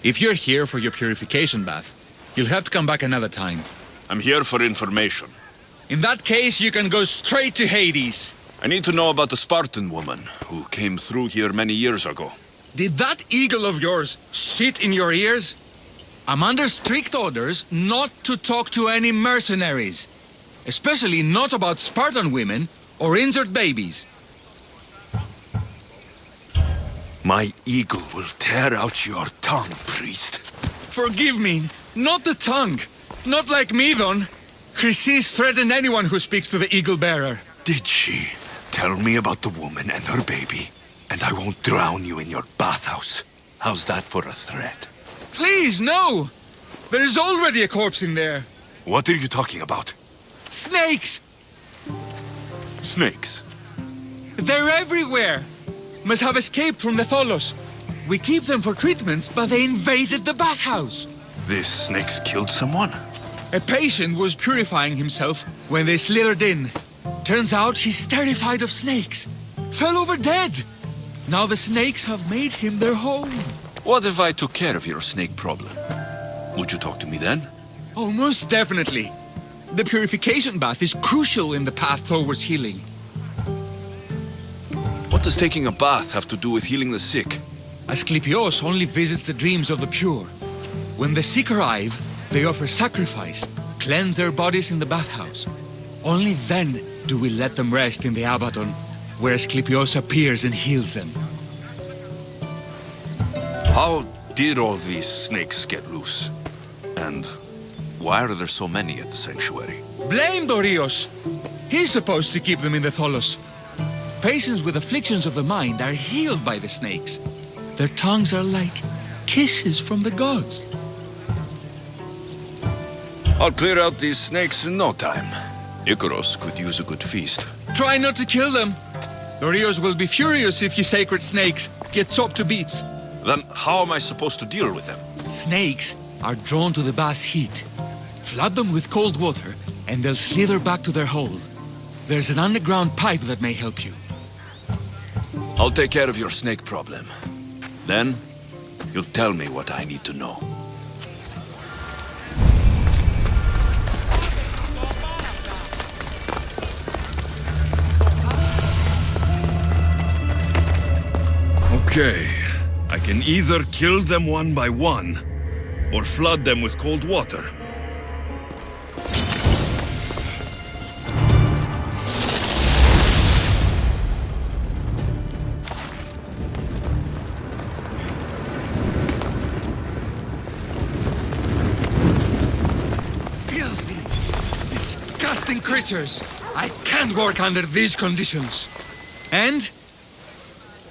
If you're here for your purification bath, you'll have to come back another time. I'm here for information. In that case, you can go straight to Hades. I need to know about the Spartan woman who came through here many years ago. Did that eagle of yours shit in your ears? I'm under strict orders not to talk to any mercenaries. Especially not about Spartan women or injured babies. My eagle will tear out your tongue, priest. Forgive me, not the tongue. Not like Midon. Chrysis threatened anyone who speaks to the eagle bearer. Did she? Tell me about the woman and her baby, and I won't drown you in your bathhouse. How's that for a threat? Please, no! There is already a corpse in there. What are you talking about? Snakes! Snakes? They're everywhere! Must have escaped from the Tholos. We keep them for treatments, but they invaded the bathhouse. These snakes killed someone? A patient was purifying himself when they slithered in. Turns out he's terrified of snakes. Fell over dead. Now the snakes have made him their home. What if I took care of your snake problem? Would you talk to me then? Oh, most definitely. The purification bath is crucial in the path towards healing. What does taking a bath have to do with healing the sick? Asclepios only visits the dreams of the pure. When the sick arrive, they offer sacrifice, cleanse their bodies in the bathhouse. Only then do we let them rest in the Abaddon, where Asclepios appears and heals them. How did all these snakes get loose? And why are there so many at the sanctuary? Blame Dorios! He's supposed to keep them in the Tholos. Patients with afflictions of the mind are healed by the snakes. Their tongues are like kisses from the gods. I'll clear out these snakes in no time. Icaros could use a good feast. Try not to kill them. Dorios will be furious if you sacred snakes get chopped to bits. Then how am I supposed to deal with them? Snakes are drawn to the bath's heat. Flood them with cold water, and they'll slither back to their hole. There's an underground pipe that may help you. I'll take care of your snake problem. Then, you'll tell me what I need to know. Okay. I can either kill them one by one, or flood them with cold water. Filthy, disgusting creatures! I can't work under these conditions. And?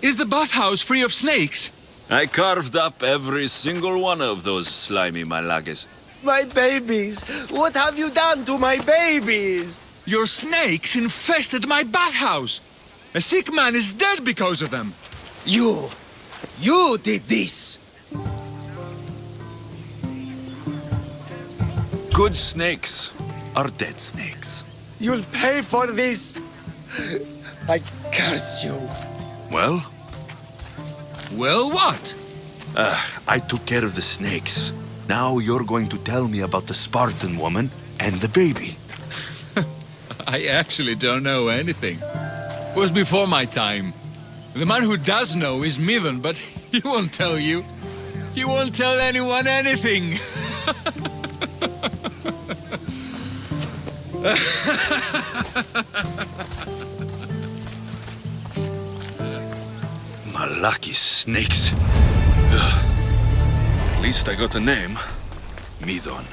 Is the bathhouse free of snakes? I carved up every single one of those slimy malagas. My babies! What have you done to my babies? Your snakes infested my bathhouse! A sick man is dead because of them! You did this! Good snakes are dead snakes. You'll pay for this! I curse you! Well? Well, what? I took care of the snakes. Now you're going to tell me about the Spartan woman and the baby. I actually don't know anything. It was before my time. The man who does know is Midon, but he won't tell you. He won't tell anyone anything. Lucky snakes. At least I got a name. Midon.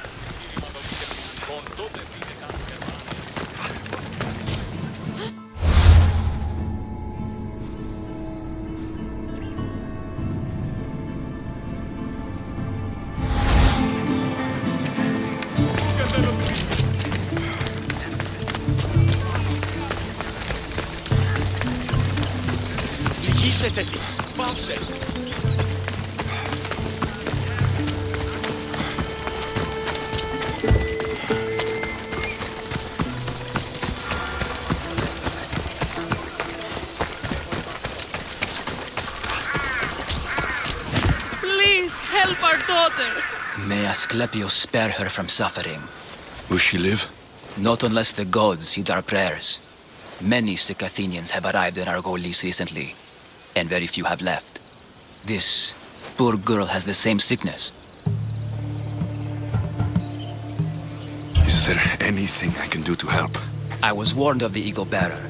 Please help! help our daughter! May Asclepius spare her from suffering. Will she live? Not unless the gods heed our prayers. Many sick Athenians have arrived in Argolis recently, and very few have left. This poor girl has the same sickness. Is there anything I can do to help? I was warned of the Eagle Bearer.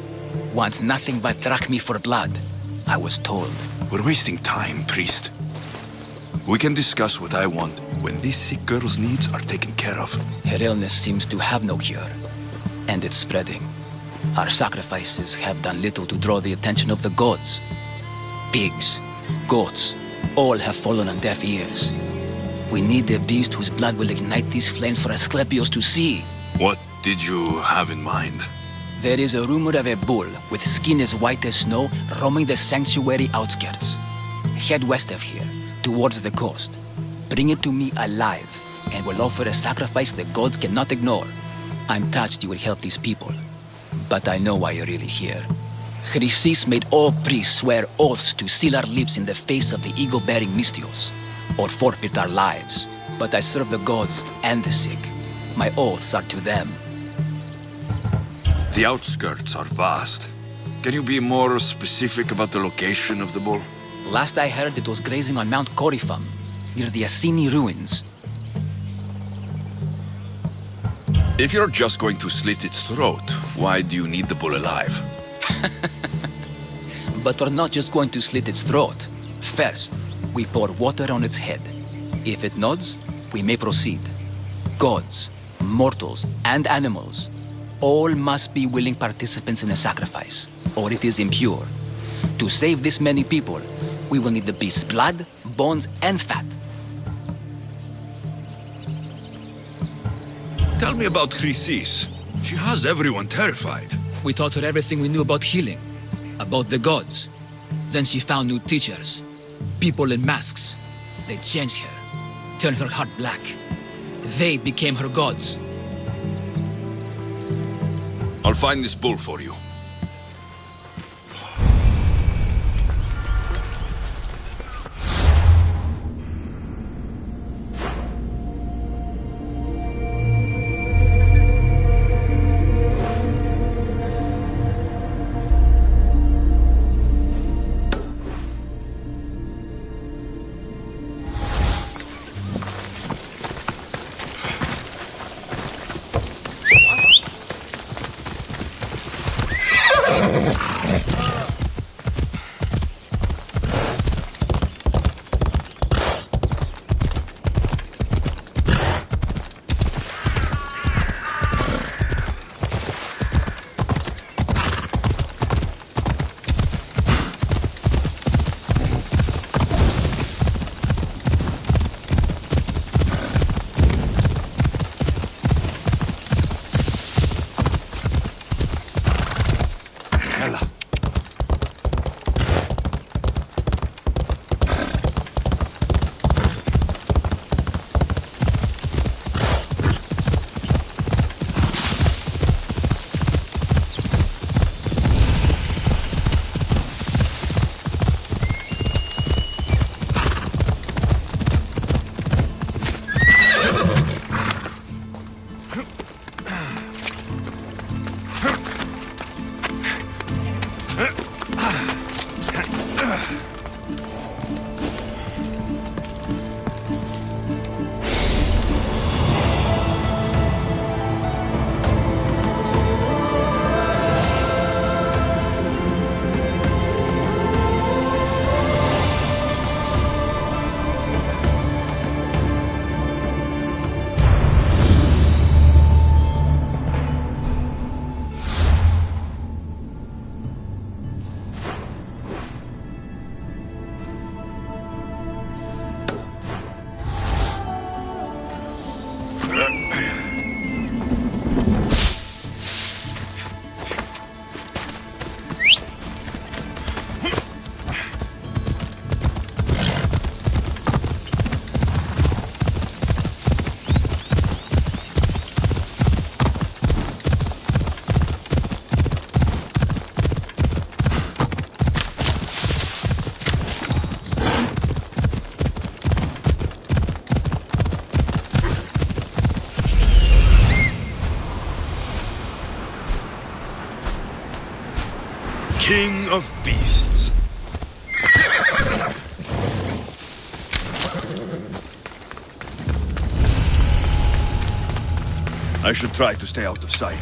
Wants nothing but drachmi for blood. I was told. We're wasting time, priest. We can discuss what I want when this sick girl's needs are taken care of. Her illness seems to have no cure, and it's spreading. Our sacrifices have done little to draw the attention of the gods. Pigs, goats, all have fallen on deaf ears. We need a beast whose blood will ignite these flames for Asclepius to see. What did you have in mind? There is a rumor of a bull with skin as white as snow roaming the sanctuary outskirts. Head west of here, towards the coast. Bring it to me alive, and we'll offer a sacrifice the gods cannot ignore. I'm touched you will help these people, but I know why you're really here. Chrysis made all priests swear oaths to seal our lips in the face of the eagle-bearing Mystios, or forfeit our lives. But I serve the gods and the sick. My oaths are to them. The outskirts are vast. Can you be more specific about the location of the bull? Last I heard, it was grazing on Mount Corifum, near the Assini ruins. If you're just going to slit its throat, why do you need the bull alive? But we're not just going to slit its throat. First, we pour water on its head. If it nods, we may proceed. Gods, mortals, and animals, all must be willing participants in a sacrifice, or it is impure. To save this many people, we will need the beast's blood, bones, and fat. Tell me about Chrysis. She has everyone terrified. We taught her everything we knew about healing, about the gods. Then she found new teachers, people in masks. They changed her, turned her heart black. They became her gods. I'll find this bull for you. king of beasts. I should try to stay out of sight.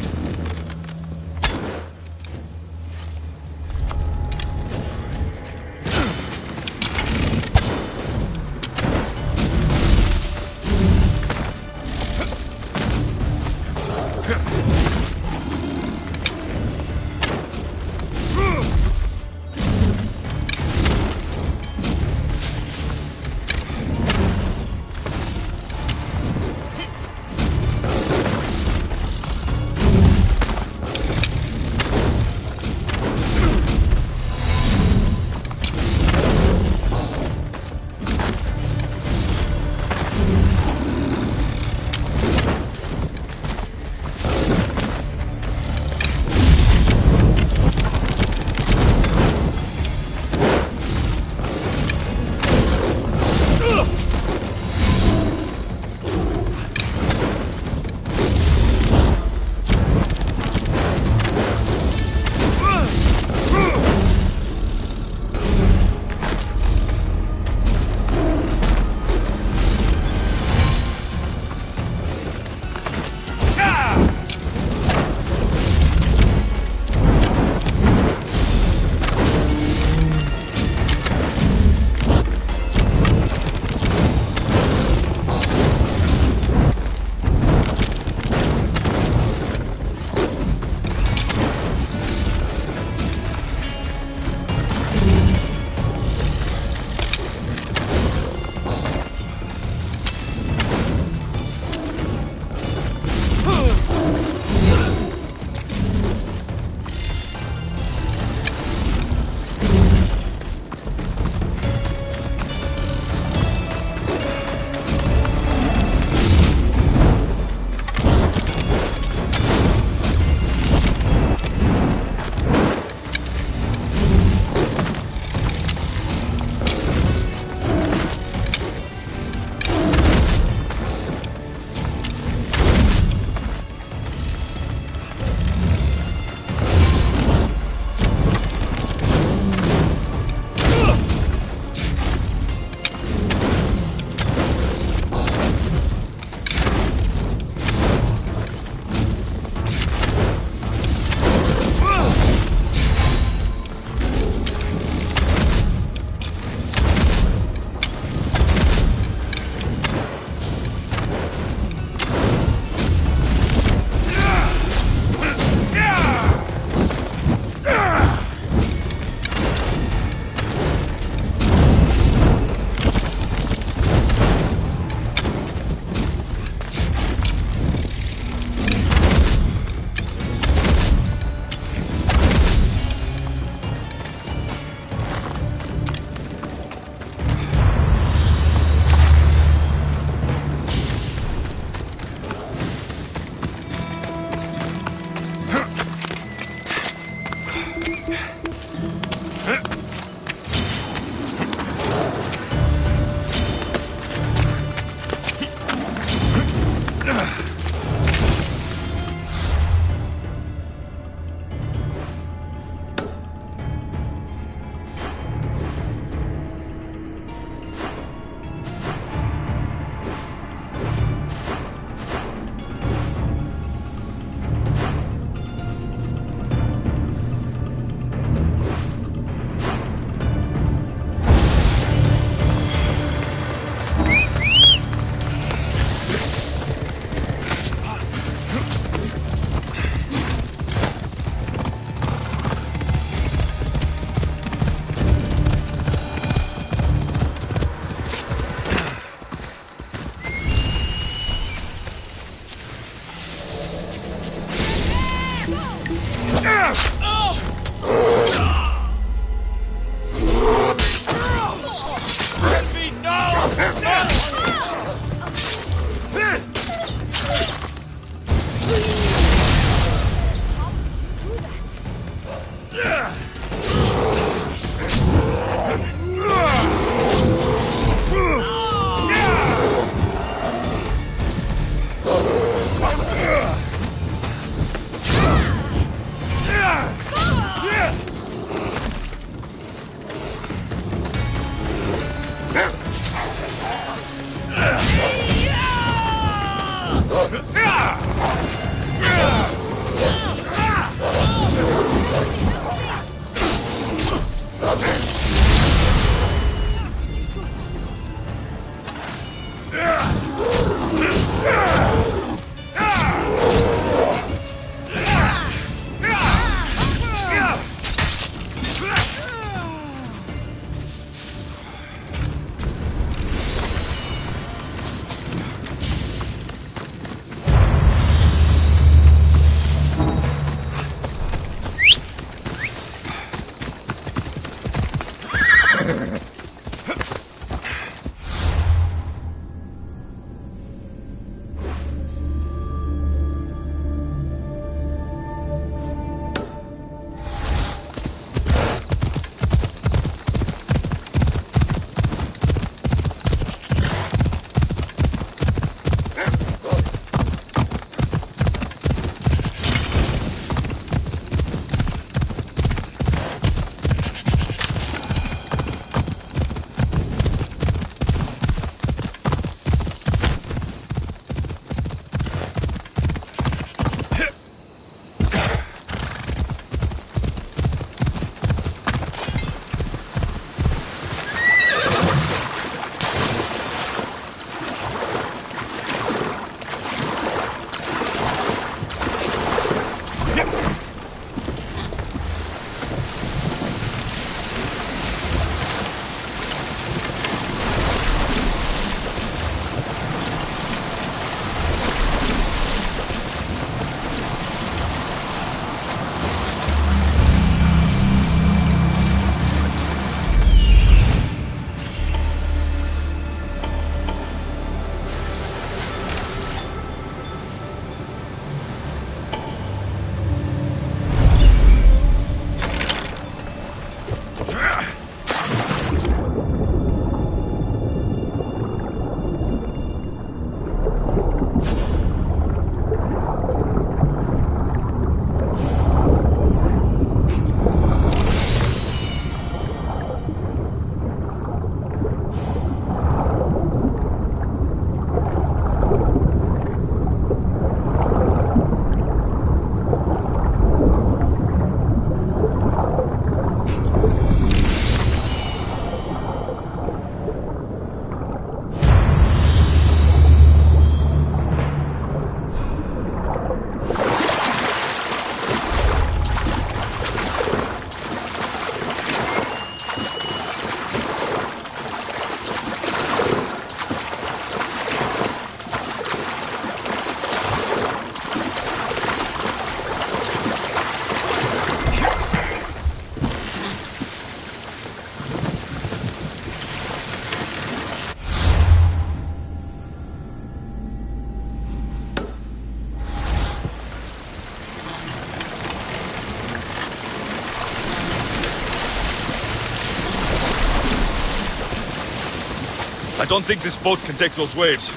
I don't think this boat can take those waves.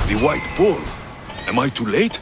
The White Bull. Am I too late?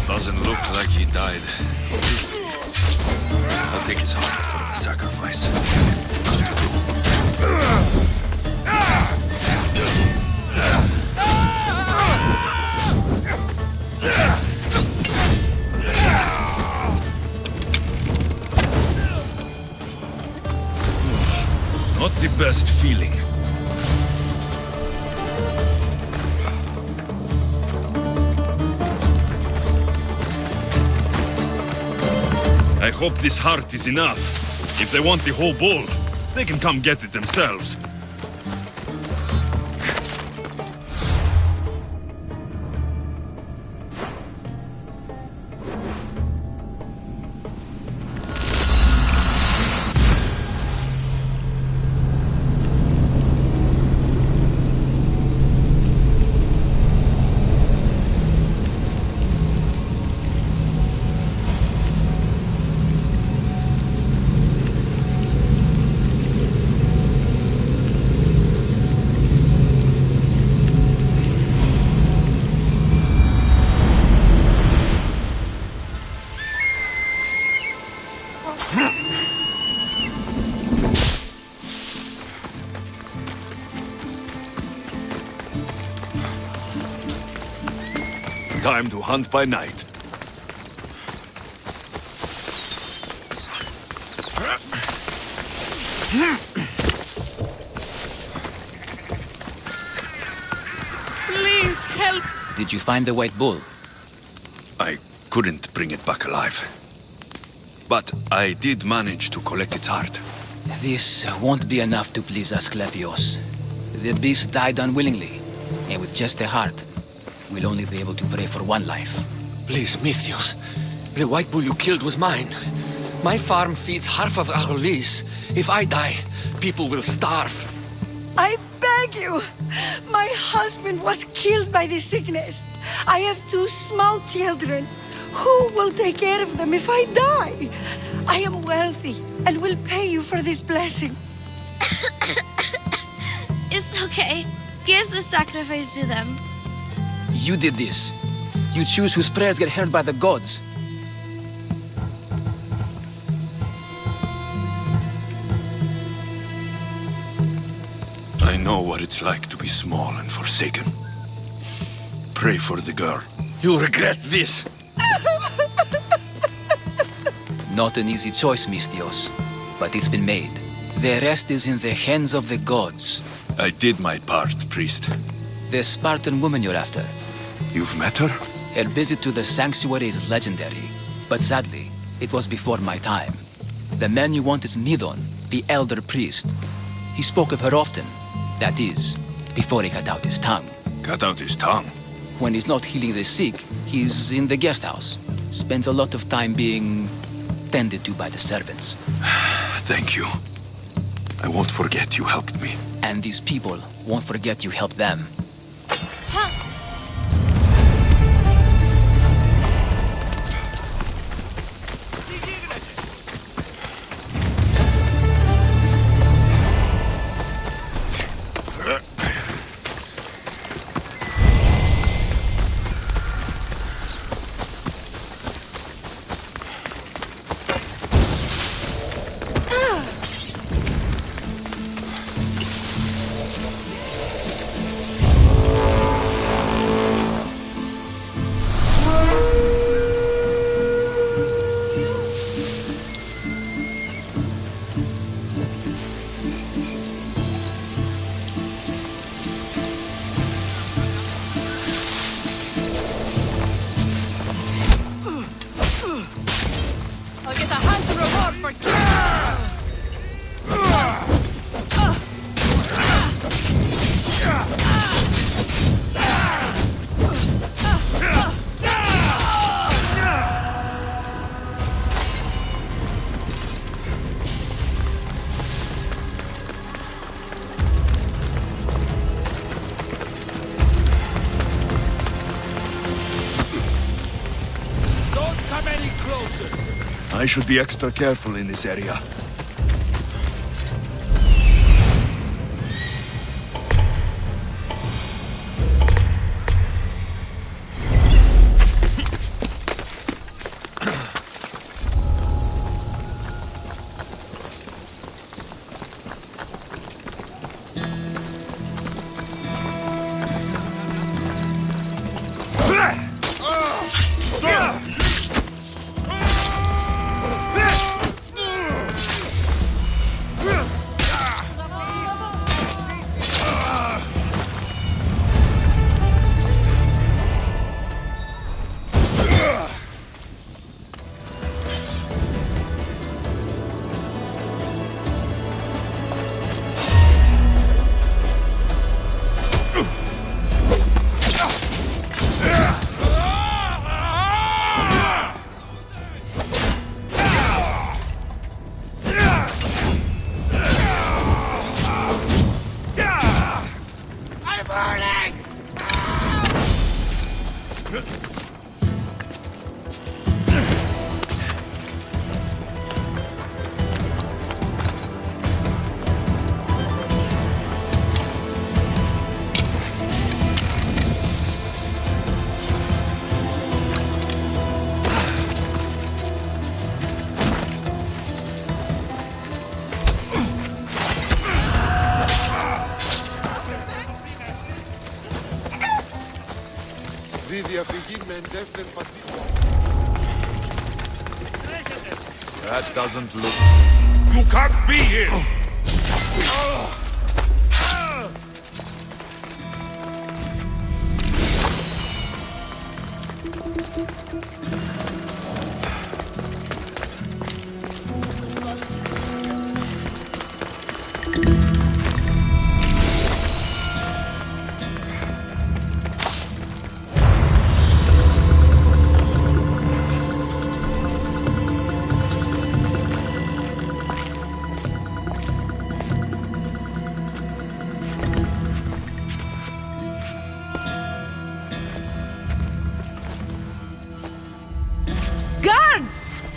Doesn't look like he died. I'll take his heart for the sacrifice. Not the best feeling. I hope this heart is enough. If they want the whole bull, they can come get it themselves. Time to hunt by night. Please help! Did you find the white bull? I couldn't bring it back alive. But I did manage to collect its heart. This won't be enough to please Asclepios. The beast died unwillingly, and with just the heart, we'll only be able to pray for one life. Please, Mythios. The white bull you killed was mine. My farm feeds half of Arolis. If I die, people will starve. I beg you! My husband was killed by the sickness. I have 2 small children. Who will take care of them if I die? I am wealthy and will pay you for this blessing. It's okay. Give the sacrifice to them. You did this. You choose whose prayers get heard by the gods. I know what it's like to be small and forsaken. Pray for the girl. You'll regret this. Not an easy choice, Mystios, but it's been made. The rest is in the hands of the gods. I did my part, priest. The Spartan woman you're after. You've met her? Her visit to the sanctuary is legendary, but sadly, it was before my time. The man you want is Midon, the elder priest. He spoke of her often. That is, before he cut out his tongue. Cut out his tongue? When he's not healing the sick, he's in the guest house. Spends a lot of time being tended to by the servants. Thank you. I won't forget you helped me. And these people won't forget you helped them. I'll get a handsome reward for I should be extra careful in this area. That doesn't look... You can't be here!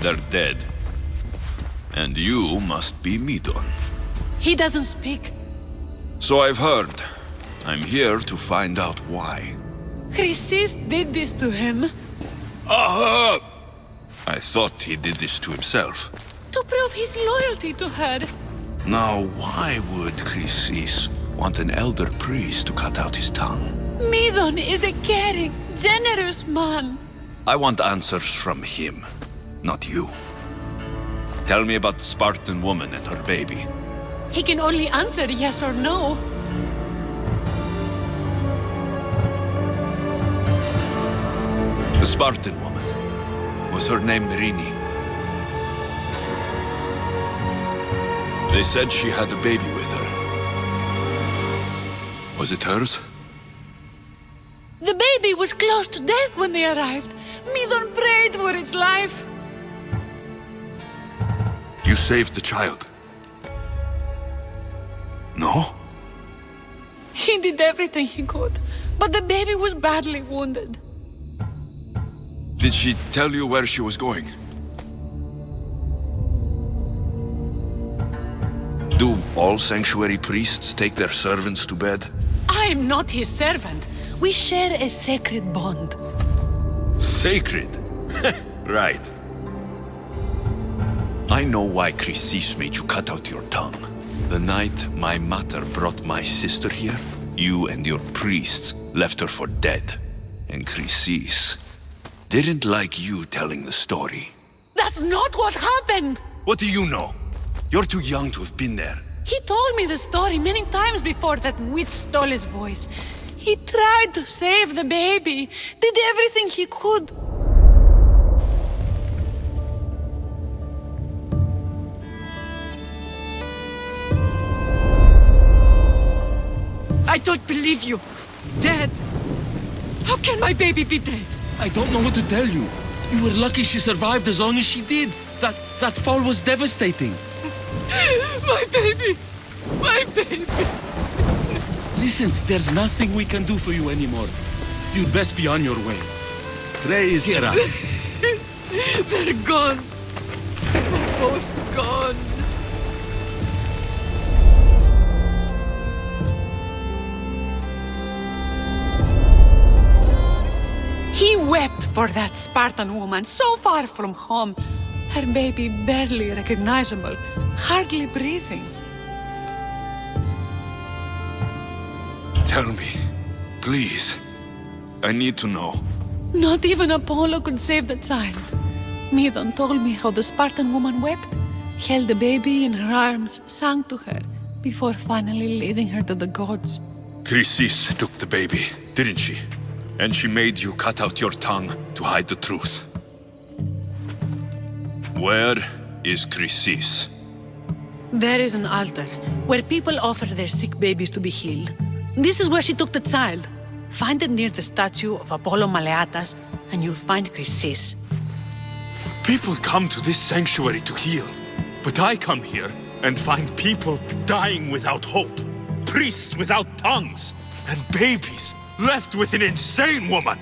They're dead. And you must be Midon. He doesn't speak. So I've heard. I'm here to find out why. Chrysis did this to him. Aha! I thought he did this to himself. To prove his loyalty to her. Now, why would Chrysis want an elder priest to cut out his tongue? Midon is a caring, generous man. I want answers from him, not you. Tell me about the Spartan woman and her baby. He can only answer yes or no. The Spartan woman. Was her name Rini? They said she had a baby with her. Was it hers? The baby was close to death when they arrived. Midon prayed for its life. You saved the child? No? He did everything he could, but the baby was badly wounded. Did she tell you where she was going? Do all sanctuary priests take their servants to bed? I am not his servant. We share a sacred bond. Sacred? Right. I know why Chrysis made you cut out your tongue. The night my mater brought my sister here, you and your priests left her for dead. And Chrysis didn't like you telling the story. That's not what happened! What do you know? You're too young to have been there. He told me the story many times before that witch stole his voice. He tried to save the baby, did everything he could. I don't believe you. Dead. How can my baby be dead? I don't know what to tell you. You were lucky she survived as long as she did. That fall was devastating. My baby! My baby! Listen, there's nothing we can do for you anymore. You'd best be on your way. Ray is here. They're gone. They're both gone. He wept for that Spartan woman so far from home. Her baby barely recognizable, hardly breathing. Tell me, please. I need to know. Not even Apollo could save the child. Midon told me how the Spartan woman wept, held the baby in her arms, sang to her, before finally leading her to the gods. Chrysis took the baby, didn't she? And she made you cut out your tongue to hide the truth. Where is Chrysis? There is an altar where people offer their sick babies to be healed. This is where she took the child. Find it near the statue of Apollo Maleatas, and you'll find Chrysis. People come to this sanctuary to heal, but I come here and find people dying without hope, priests without tongues, and babies left with an insane woman.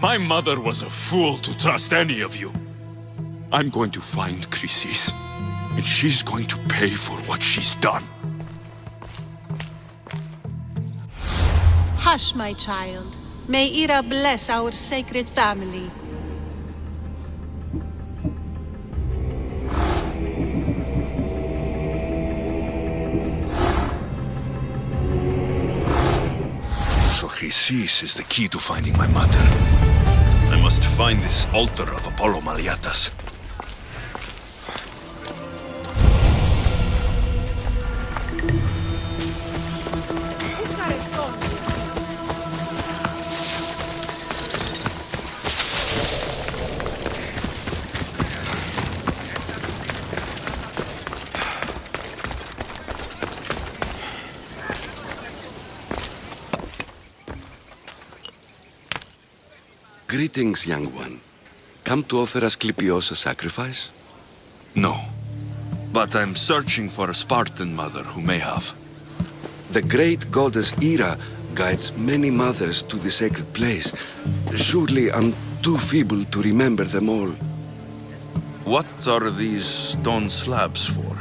My mother was a fool to trust any of you. I'm going to find Chrysis, and she's going to pay for what she's done. Hush, my child. May Ira bless our sacred family. So Chrysis is the key to finding my mother. I must find this altar of Apollo Maliatas. Greetings, young one. Come to offer Asclepios a sacrifice? No, but I'm searching for a Spartan mother who may have. The great goddess Ira guides many mothers to the sacred place. Surely I'm too feeble to remember them all. What are these stone slabs for?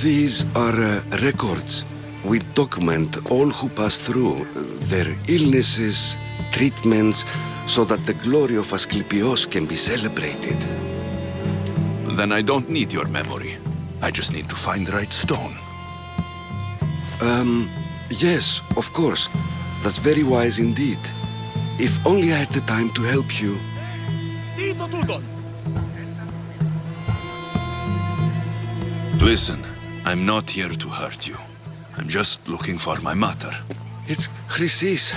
These are records. We document all who pass through, their illnesses, treatments, so that the glory of Asclepios can be celebrated. Then I don't need your memory. I just need to find the right stone. Yes, of course. That's very wise indeed. If only I had the time to help you. Listen, I'm not here to hurt you. I'm just looking for my mother. It's Chrysis.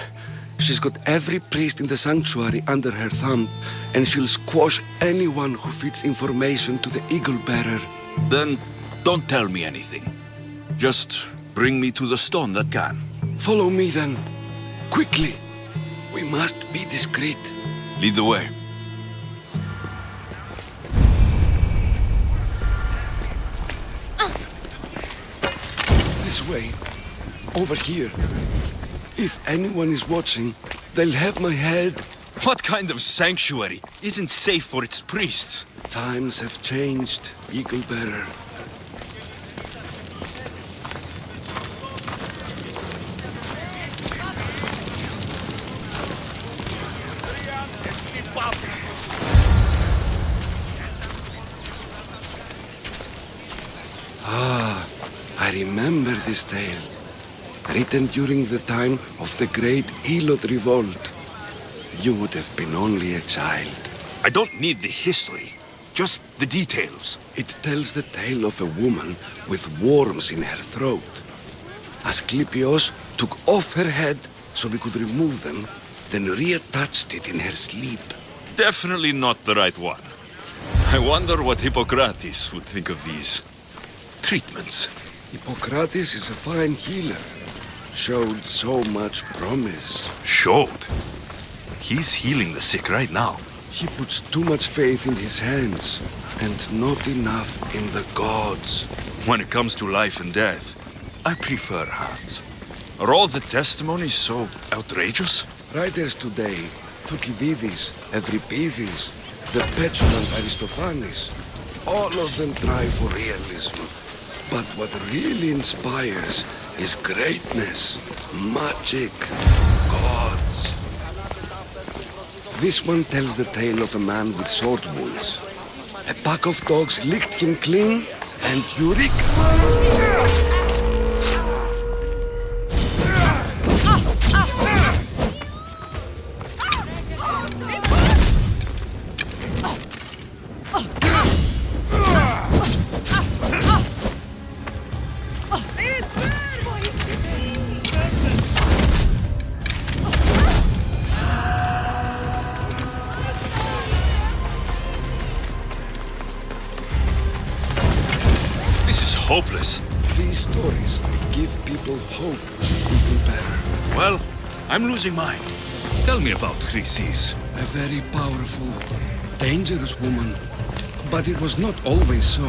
She's got every priest in the sanctuary under her thumb, and she'll squash anyone who feeds information to the Eagle Bearer. Then don't tell me anything. Just bring me to the stone that can. Follow me then. Quickly. We must be discreet. Lead the way. This way. Over here. If anyone is watching, they'll have my head. What kind of sanctuary isn't safe for its priests? Times have changed, Eagle Bearer. I remember this tale. Written during the time of the great Elot Revolt. You would have been only a child. I don't need the history, just the details. It tells the tale of a woman with worms in her throat. Asclepios took off her head so we could remove them, then reattached it in her sleep. Definitely not the right one. I wonder what Hippocrates would think of these treatments. Hippocrates is a fine healer. Showed so much promise. Showed? He's healing the sick right now. He puts too much faith in his hands, and not enough in the gods. When it comes to life and death, I prefer hands. Are all the testimonies so outrageous? Writers today, Thucydides, Euripides, the petulant Aristophanes, all of them try for realism. But what really inspires is greatness, magic, gods. This one tells the tale of a man with sword wounds. A pack of dogs licked him clean, and eureka! Hopeless. These stories give people hope, Eagle Bearer. Well, I'm losing mine. Tell me about Chrysis. A very powerful, dangerous woman. But it was not always so.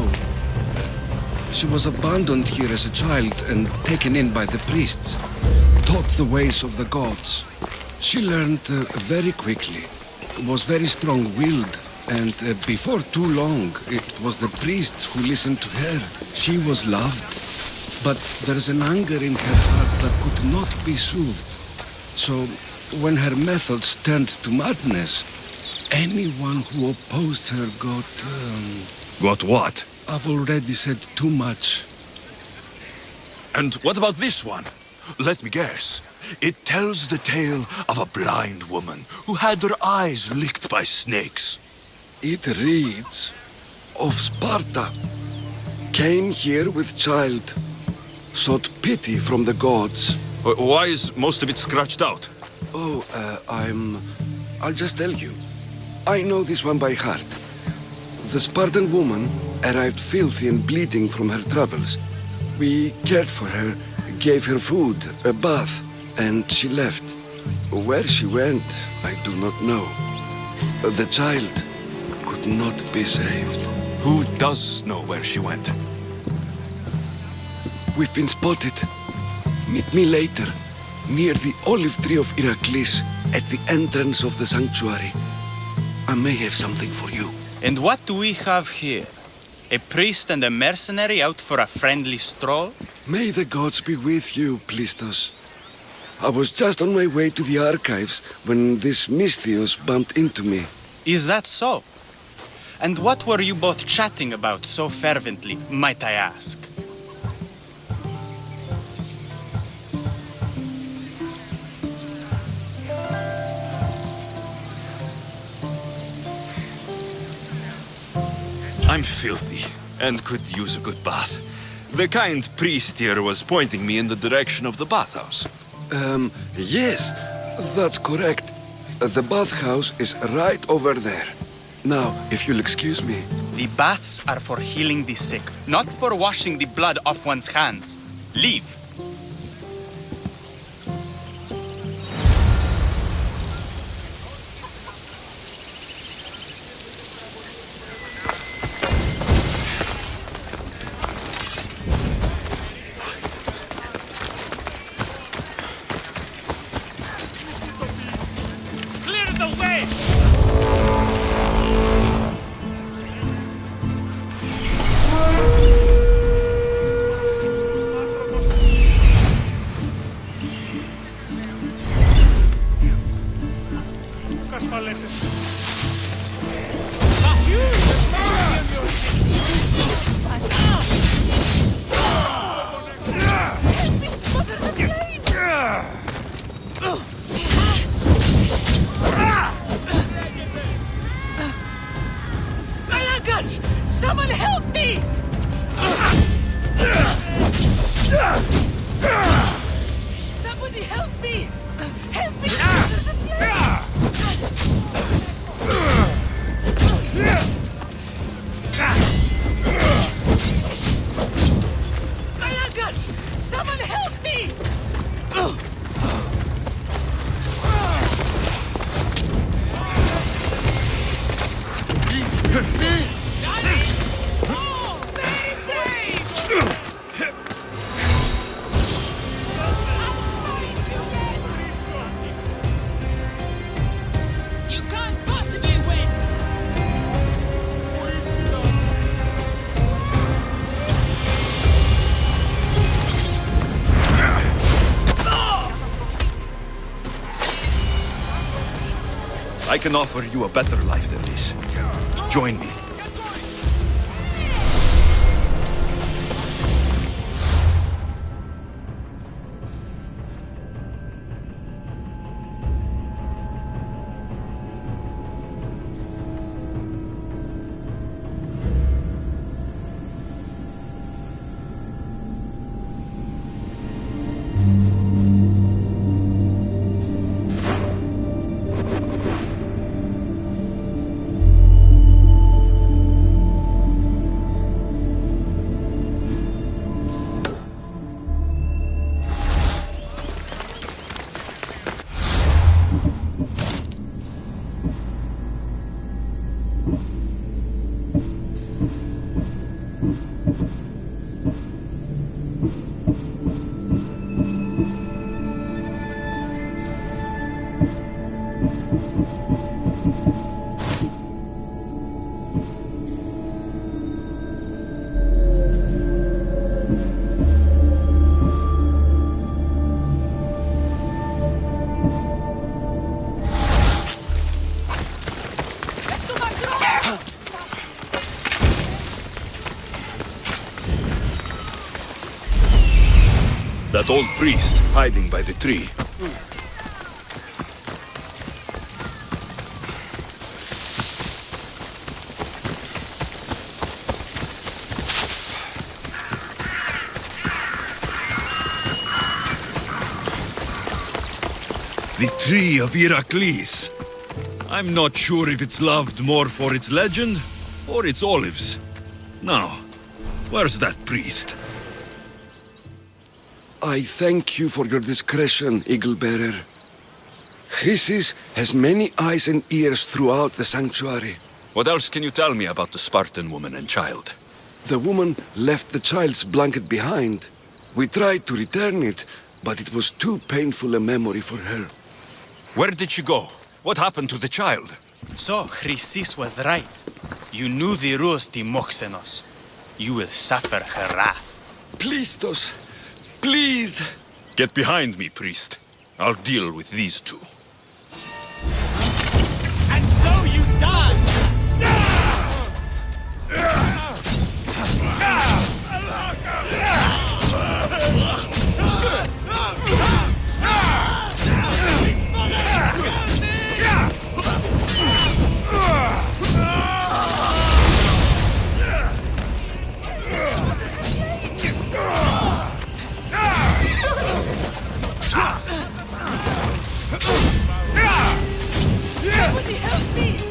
She was abandoned here as a child and taken in by the priests. Taught the ways of the gods. She learned very quickly. Was very strong-willed. And before too long, it was the priests who listened to her. She was loved. But there's an anger in her heart that could not be soothed. So, when her methods turned to madness, anyone who opposed her got... Got what? I've already said too much. And what about this one? Let me guess. It tells the tale of a blind woman who had her eyes licked by snakes. It reads of Sparta. Came here with child. Sought pity from the gods. Why is most of it scratched out? Oh, I'll just tell you. I know this one by heart. The Spartan woman arrived filthy and bleeding from her travels. We cared for her, gave her food, a bath, and she left. Where she went, I do not know. The child could not be saved. Who does know where she went? We've been spotted. Meet me later, near the olive tree of Heracles, at the entrance of the sanctuary. I may have something for you. And what do we have here? A priest and a mercenary out for a friendly stroll? May the gods be with you, Plistos. I was just on my way to the archives when this Misthios bumped into me. Is that so? And what were you both chatting about so fervently, might I ask? I'm filthy and could use a good bath. The kind priest here was pointing me in the direction of the bathhouse. Yes, that's correct. The bathhouse is right over there. Now, if you'll excuse me. The baths are for healing the sick, not for washing the blood off one's hands. Leave. Someone help me! Somebody help me! Help me! Malagas! Someone help me! I can offer you a better life than this. Join me. That old priest hiding by the tree. The tree of Heracles. I'm not sure if it's loved more for its legend or its olives. Now, where's that priest? I thank you for your discretion, Eagle-bearer. Chrysis has many eyes and ears throughout the sanctuary. What else can you tell me about the Spartan woman and child? The woman left the child's blanket behind. We tried to return it, but it was too painful a memory for her. Where did she go? What happened to the child? So, Chrysis was right. You knew the rules, Timoxenos. You will suffer her wrath. Plistos, please! Get behind me, priest. I'll deal with these two. And so you die! Somebody help me!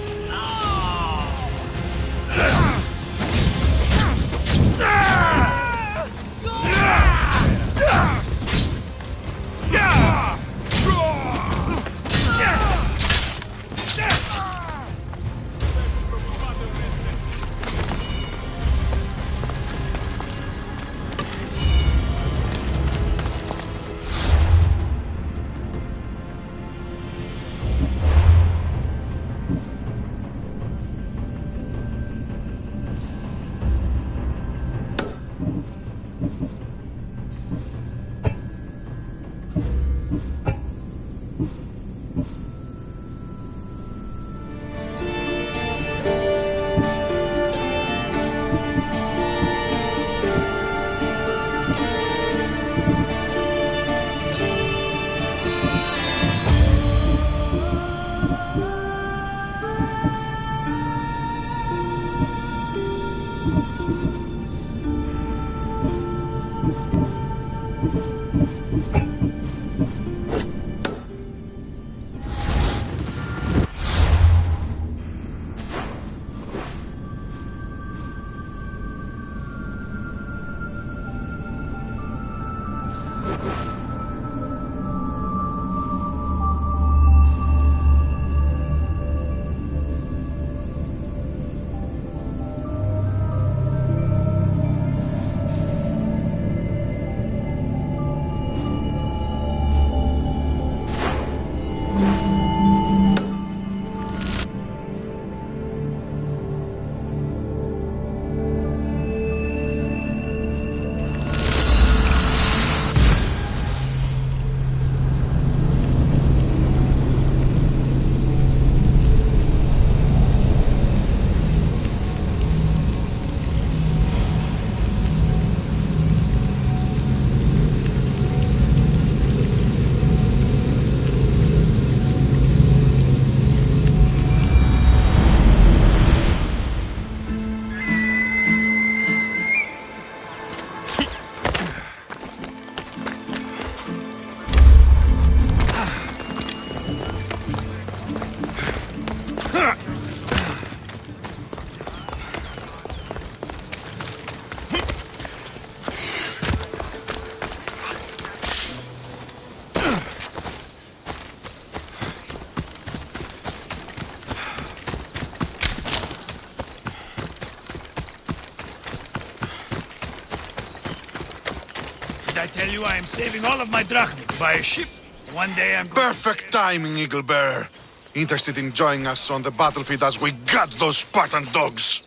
Did I tell you I am saving all of my drachma to buy a ship? One day I'm going Perfect timing, Eagle-bearer. Interested in joining us on the battlefield as we gut those Spartan dogs?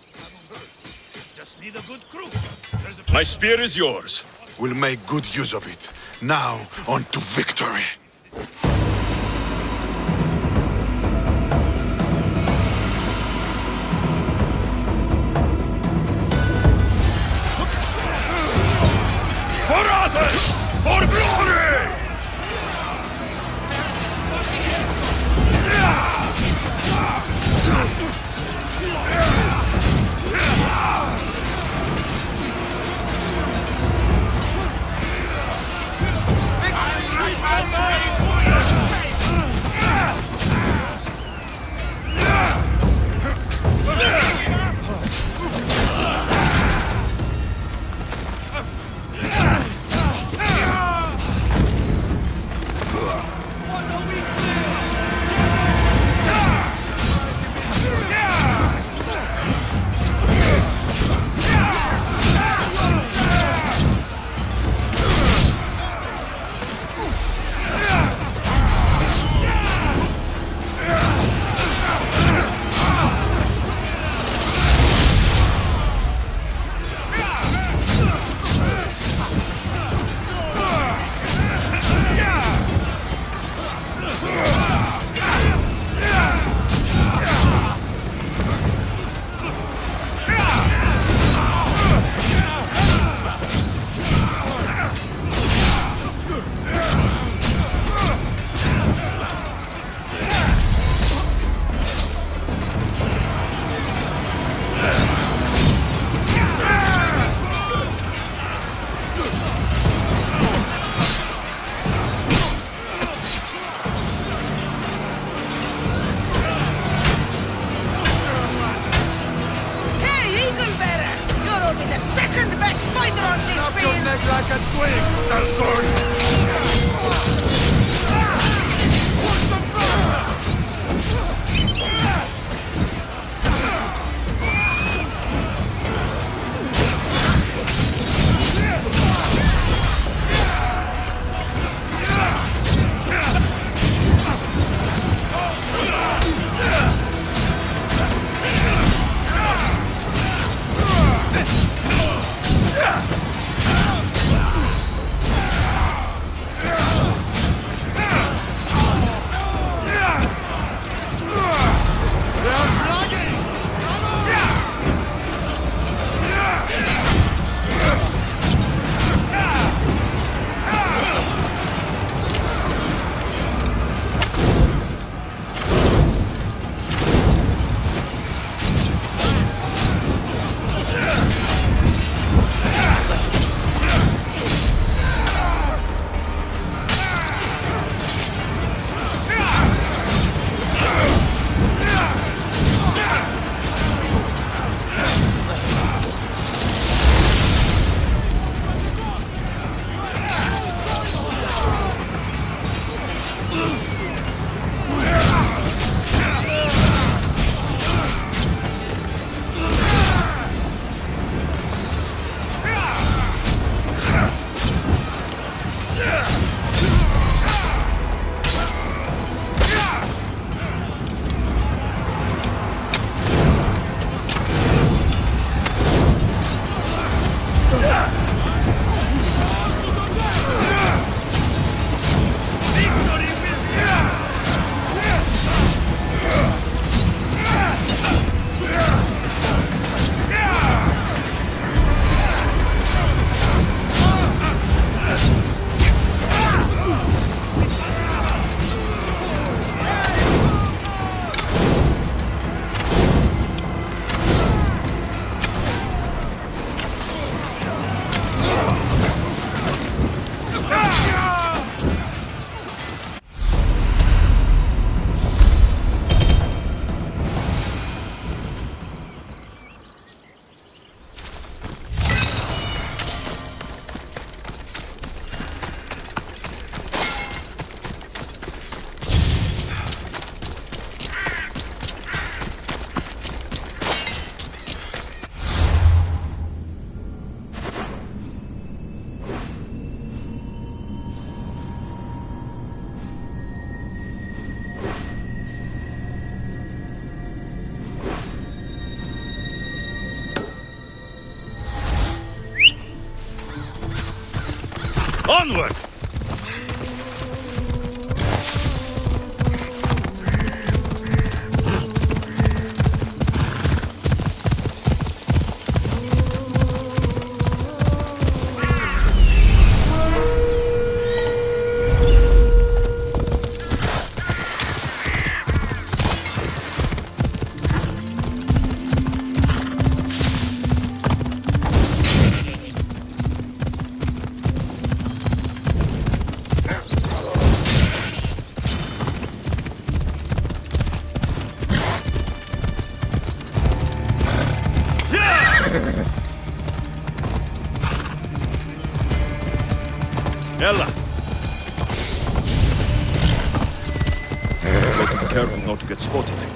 Just need a good crew. My spear is yours. We'll make good use of it. Now, on to victory. For others! For glory! Onward! Ella! Better be careful not to get spotted.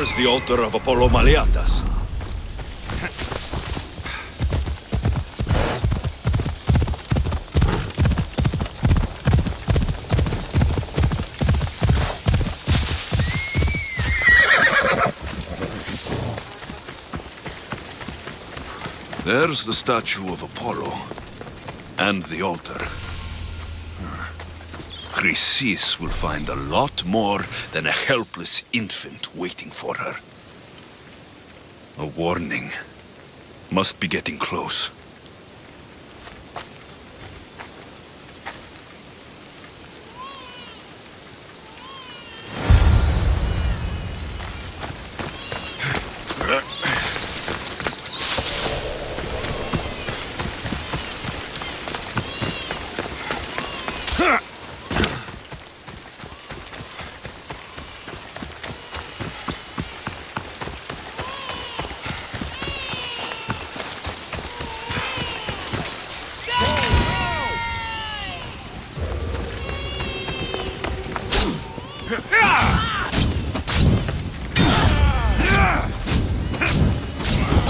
Where's the altar of Apollo Maliatas? There's the statue of Apollo. And the altar. Chrysis will find a lot more than a helpless infant waiting for her. A warning. Must be getting close.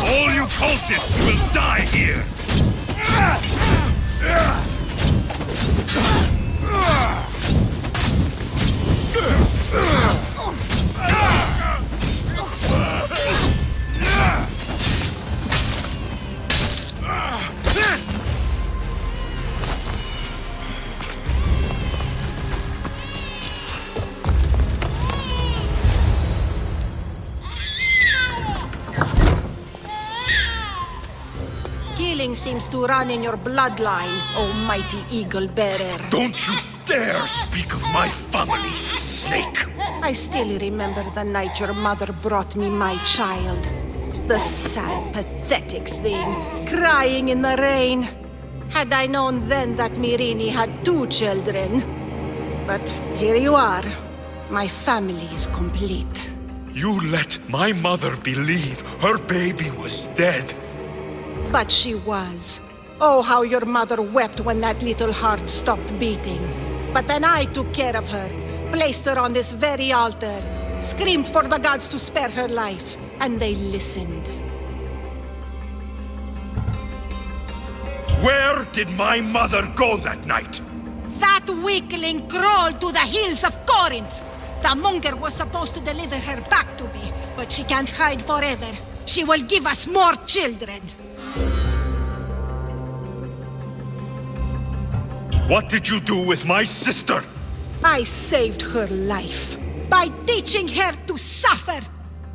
All you cultists will die here! Killing seems to run in your bloodline, oh mighty eagle bearer. Don't you dare speak of my family, snake! I still remember the night your mother brought me my child. The sad, pathetic thing, crying in the rain. Had I known then that Mirini had 2 children. But here you are. My family is complete. You let my mother believe her baby was dead. But she was. Oh, how your mother wept when that little heart stopped beating. But then I took care of her, placed her on this very altar, screamed for the gods to spare her life, and they listened. Where did my mother go that night? That weakling crawled to the hills of Corinth. The monger was supposed to deliver her back to me, but she can't hide forever. She will give us more children. What did you do with my sister? I saved her life by teaching her to suffer,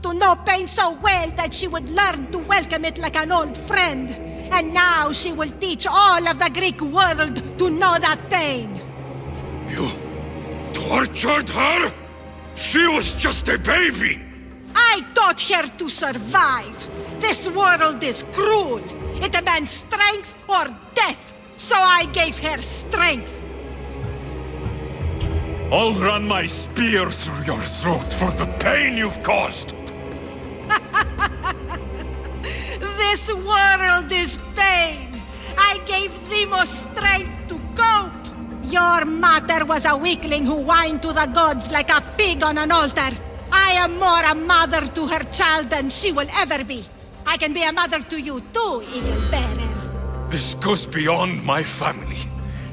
to know pain so well that she would learn to welcome it like an old friend. And now she will teach all of the Greek world to know that pain. You tortured her? She was just a baby! I taught her to survive. This world is cruel. It demands strength or death. So I gave her strength. I'll run my spear through your throat for the pain you've caused! This world is pain. I gave Demos strength to cope. Your mother was a weakling who whined to the gods like a pig on an altar. I am more a mother to her child than she will ever be. I can be a mother to you too, Eagle Bearer. This goes beyond my family.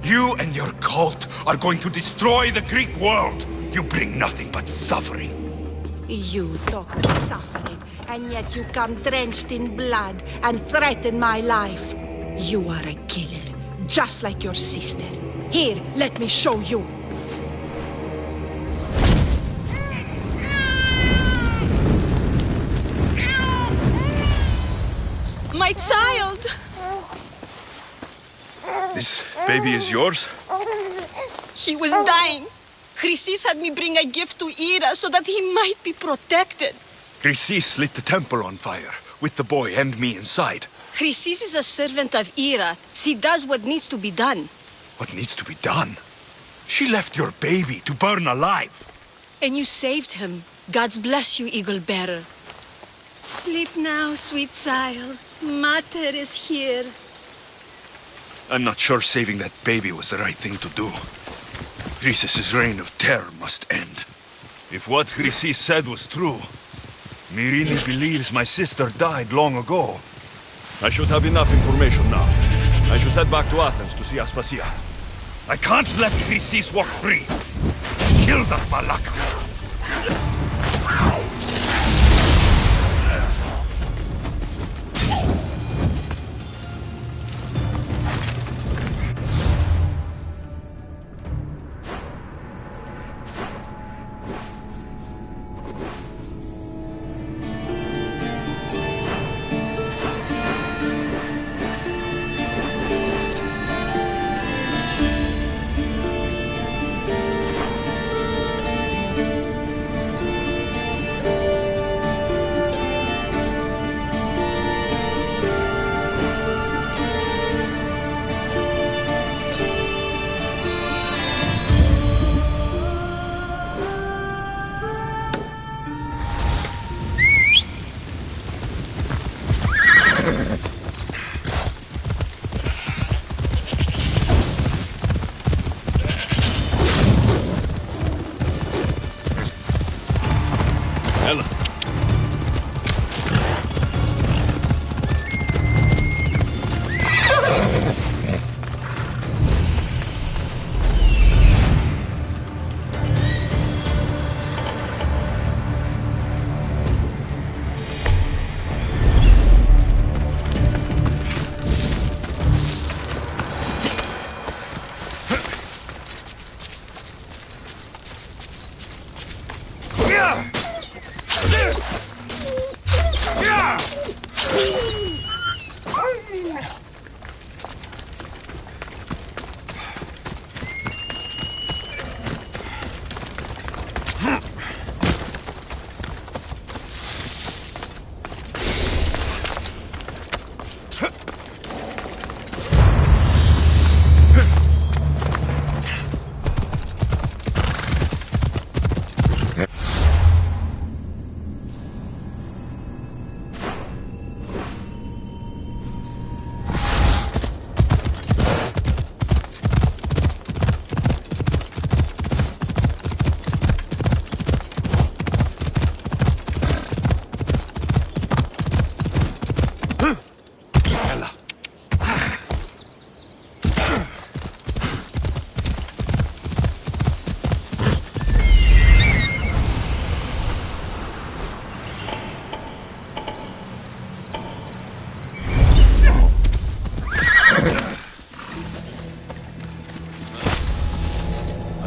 You and your cult are going to destroy the Greek world. You bring nothing but suffering. You talk of suffering, and yet you come drenched in blood and threaten my life. You are a killer, just like your sister. Here, let me show you. My child! This baby is yours? He was dying. Chrysis had me bring a gift to Ira so that he might be protected. Chrysis lit the temple on fire, with the boy and me inside. Chrysis is a servant of Ira. She does what needs to be done. What needs to be done? She left your baby to burn alive. And you saved him. Gods bless you, Eagle Bearer. Sleep now, sweet child. Mater is here. I'm not sure saving that baby was the right thing to do. Chrysis' reign of terror must end. If what Chrysis said was true, Mirini believes my sister died long ago. I should have enough information now. I should head back to Athens to see Aspasia. I can't let Chrysis walk free. Kill that Malakas.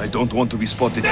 I don't want to be spotted.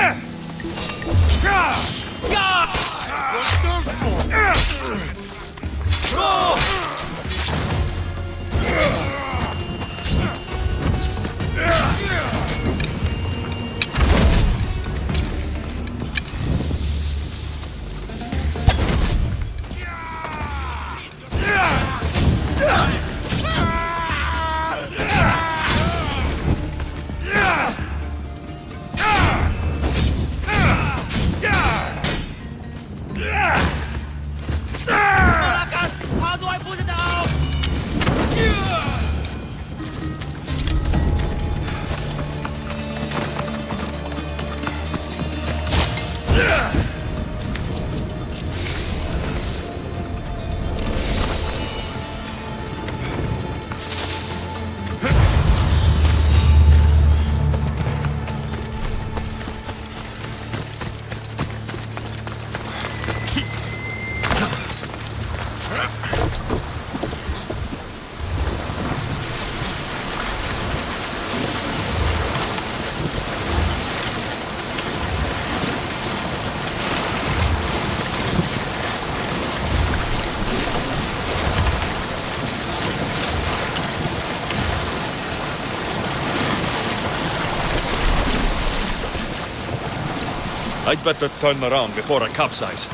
I'd better turn around before I capsize.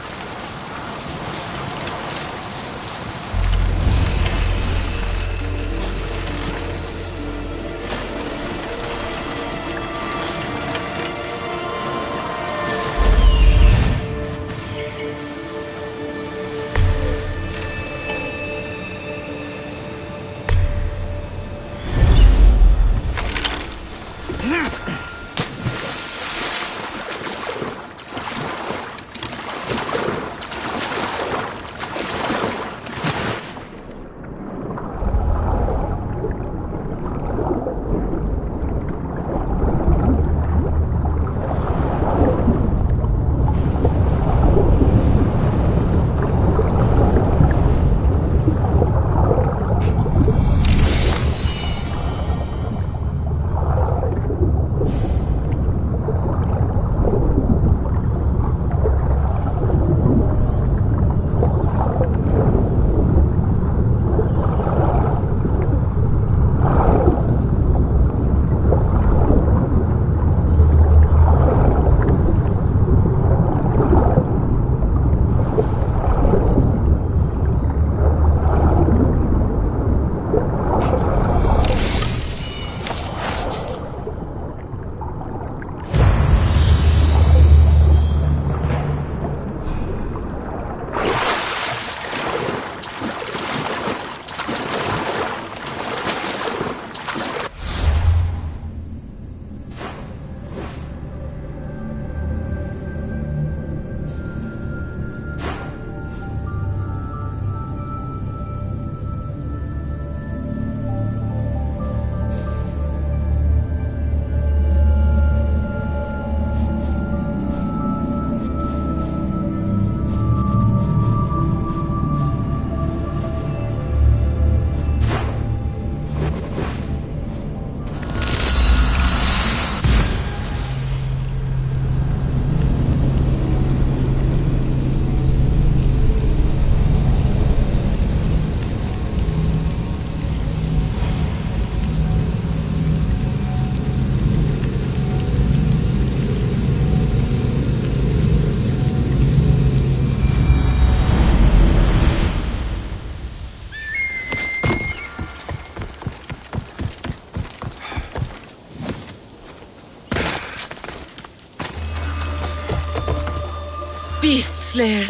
Slayer.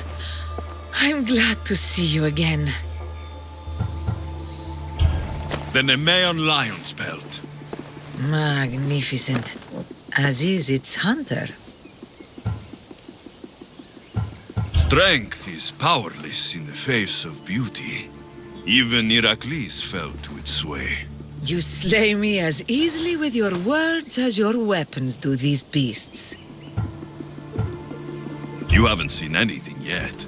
I'm glad to see you again. The Nemean Lion's Belt. Magnificent. As is its hunter. Strength is powerless in the face of beauty. Even Heracles fell to its sway. You slay me as easily with your words as your weapons do these beasts. You haven't seen anything yet.